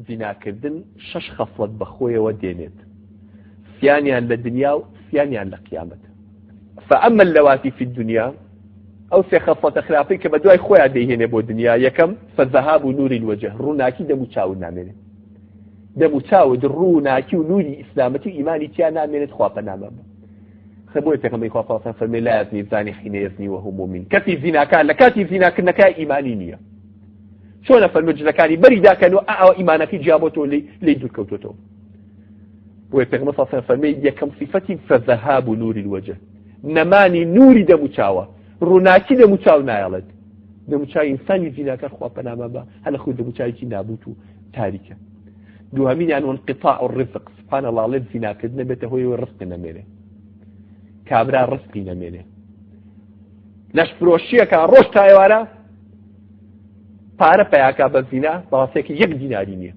زیناکردن 6 خەسڵەت بەخۆیەوە دێنێت سیانیان لە دنیا و سیانیان لە قیامەت. فأما اللواتي في الدنيا أو سي خصلة خلافي كما دواي خويا ديهنه بو دنيا يكم فالذهاب نور الوجه روناكي دمو تشاو نامنه دمو تشاو روناكي ونوري إسلامتي إيماني تيا نامنه تخواب نامه خبوي بيغمي خواه فرمي لا يزني الزاني حين يزني وهو مؤمن كتي زنا كان لكاتي زنا كنكا إيماني نية شو نفرمي جنكاني بريدا كانوا أعوى إيمانك جابوتو لي دوكوتو بوي بيغمي صلى الله عليه وسلم يكم صفتي فذهاب نور الوجه نماني نوري دموچاوه روناكي دموچاو نايلد دموچاي انساني زيناك خوا بنامه با هل خو دموچاي كي نابوتو تاريكه دوامين يعني انقطاع الرزق سبحان الله لذ زيناك نبته هو الرزق نميره كابرا الرزق نميره لاش فروشيه كان روش تايوارا پارە پەیاکا بە زینا بەڵاسێکی 1 دیناری نییە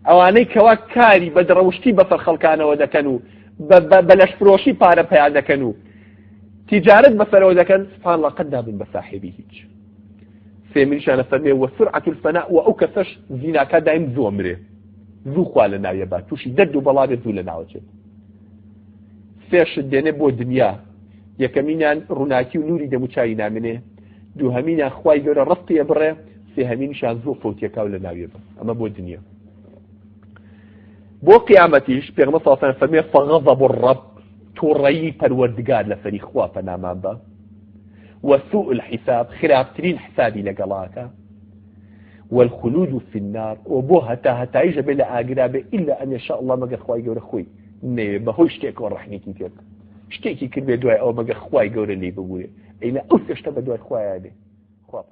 ئەوانەی کەوا کاری بە دڕەوشتی بەسەر خەڵکانەوە دەکەن و بە لەشفرۆشی پارە پەیا دەکەن و تیجارەت بەسەرەوە دەکەن سبحان الله قەت نابن بە ساحێبی هیچ سێمیشانە فەرمێ وەسرعة الفەناء و ئەو کەسەش زیناکە دایم زوو ئەمرێ زوو خوا لە ناویە با تووشی دەرد و بەڵا بێت زوو لە ناوەچێت سێشت دێنێ بۆ دنیا یەکەمینیان ڕووناکی و نوری دەموچایی نامێنێ دووهەمینیان خوای گەورە ڕستیە بڕێ سێهەمینیشان زوو فەوتیەکاو لە ناویە بە ئەمە بۆ دنیا بۆ قیامەتیش پێغمبەر صلی الله علیه و سلم فەرمێ فغضب الرب تووڕەیی پەروەردگار لە سەری خوا پەنامان بە وسوء الحساب خراپترین حسابی لەگەڵاکە والخلود في النار وبو هەتایش بێ لە ئاگرا بێ إلا أن يشاء الله مەگەر خوای گەورە خۆی نەوێ بەهۆی شتێکەوە ڕەحمێتی پێ بکە شتێکی کرد بێ دوای ئەوە مەگەر خوای گەورە لێ ببووێ ئەینا ئەو شتە بە دوای خوایە بێ خوا